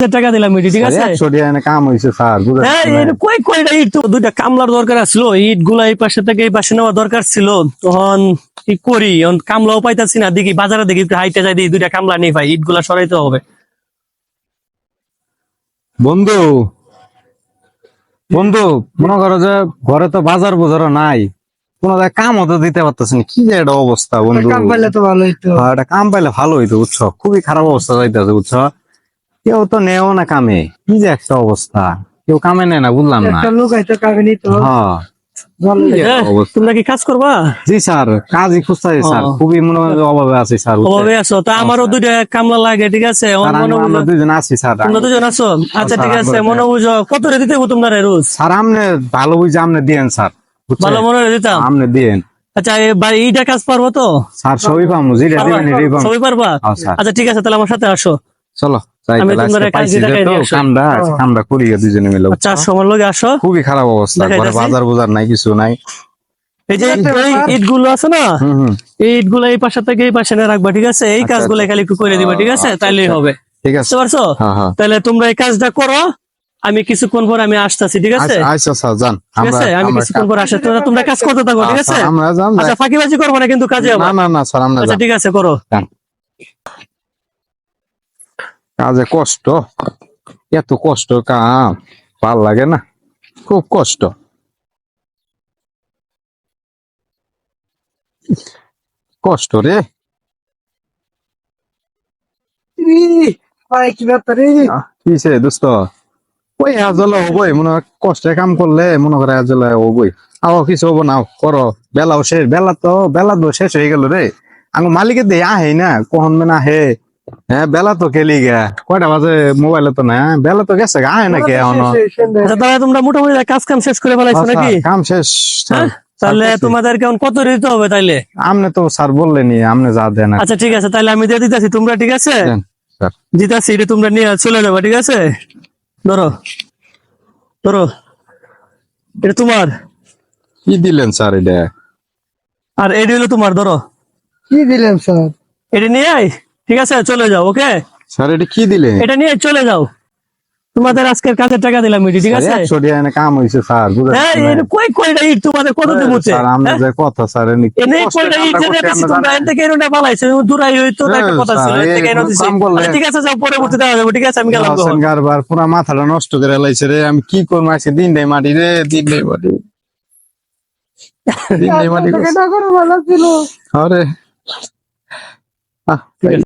টাকা দিলাম ঠিক আছে। কাম হয়েছে স্যার, দুইটা কামলার দরকার ছিল, ইট গুলা এই পাশে থেকে এই পাশে নেওয়া দরকার ছিল। তখন কি করি, কামলাও পাইতাছি না, দেখি বাজারে দেখি হাইটে যাই, দুইটা কামলা নেই ভাই, ইট গুলা সরাইতে হবে। বন্ধু বন্ধু মনে করো যে ঘরে তো বাজার বোঝারও নাই, কোন জায়গায় কামও তো দিতে পারতেছে না, কি যে একটা অবস্থা বন্ধু। কাম পাইলে তো ভালো হইতো। হ্যাঁ, একটা কাম পাইলে ভালো হইতো বুঝছো, খুবই খারাপ অবস্থা যাইতেছে বুঝছো। কেউ তো নেও না কামে, কি যে একটা অবস্থা, কেউ কামে নেয় না, বুঝলাম না। একটা লোক হয়তো কামে নিত। হ্যাঁ, তোমরা কি কাজ করবা? জি স্যার, কাজই খুঁজতেছি স্যার, খুবই মনে হয় অভাবে আছি স্যার। অভাবে আছো? তা আমারও দুইটা কামলা লাগে, ঠিক আছে। আমরা দুজন আছি স্যার। তোমরা দুজন আছো? আচ্ছা ঠিক আছে, মনে বুঝো কত রে দিতে তোমরা রোজ? স্যার আমনে ভালো বুঝে আমনে দিয়েন স্যার, ভালো মনে দিতাম, আমনে দিয়েন। আচ্ছা এইটা কাজ পারবো তো স্যার? সবই পাবো, যেটা দিবেন এটাই পাবো। সবই পারবা? আচ্ছা ঠিক আছে, তাহলে আমার সাথে আসো। চলো আমি তোমাদের কাজ দেখাই দিই। কামটা করি দুজনে মিলে। আচ্ছা সময় লগে আসো। খুবই খারাপ অবস্থা, ঘরে বাজার বোজার নাই, কিছু নাই। এই যে ইট গুলো আছে না, এই ইট গুলো এই পাশে থেকে এই পাশে রাখবা, ঠিক আছে। এই কাজগুলো খালি একটু করে দিবা, ঠিক আছে, তাইলেই হবে। ঠিক আছে, বুঝতে পারছো? তাহলে তোমরা এই কাজটা করো, আমি কিছুক্ষণ পর আমি আসতেছি, ঠিক আছে। আচ্ছা স্যার যান, ঠিক আছে, আমি কিছুক্ষণ পর আসি, তোমরা কাজ করতে থাকো, ঠিক আছে। আচ্ছা ফাঁকিবাজি করবো না কিন্তু কাজে। না না স্যার, আমরা আচ্ছা ঠিক আছে, করো। কাজে কষ্ট, এত কষ্ট কাম ভাল লাগে না, খুব কষ্ট। কষ্ট রে কি ব্যাপার রে? কিসে দোস্ত, ওই আজলা হবই মনে হয়, কষ্টে কাম করলে মনে করে আজলা হবই। আও কিছু হবো না, করো। বেলাও শেষ, বেলা তো শেষ হয়ে গেল রে। আমার মালিকের দিয়ে আহে না, কখন মানে আহে। হ্যাঁ, বেলা তো গেলি গা, কয়টা বাজে মোবাইলে তো না, বেলা তো গেছে, আহে নাকি এখনো? আচ্ছা তাহলে তোমরা মোটামুটি কাজ কাম শেষ করে ফেলাইছো নাকি? কাম শেষ। তাহলে তোমাদের কেমন কত দিতে হবে তাইলে? আমনে তো স্যার বললেনি, আমনে যা দেন। আচ্ছা ঠিক আছে, তাহলে আমি দিয়ে দিতেছি, তোমরা ঠিক আছে দিতেছি, এটা তোমরা নিয়ে চলে যাবে, ঠিক আছে। ধরো ধরো, এটা তোমার। কি দিলেন স্যার এটা? আর এটা হলো তোমার, ধরো। কি দিলেন স্যার? এটা নিয়ে আয়, ঠিক আছে, চলে যাও। ওকে স্যার, এটা কি দিলেন? এটা নিয়ে চলে যাও, তোমাদের আজকের কাজের টাকা দিলাম, ঠিক আছে। কাম হয়েছে স্যার, কয়টা ইট তোমাদের কত দেবো কথা স্যার? ঠিক আছে, যাও, পরবর্তীতে যাবো, ঠিক আছে, আমি গেলাম। পুরা মাথাটা নষ্ট করে লাইছে রে, আমি কি করবো আজকে? দিন নেই মাটি রে, দিন নেই মাটি, দিন নেই মাটি। ভালো ছিল। আরে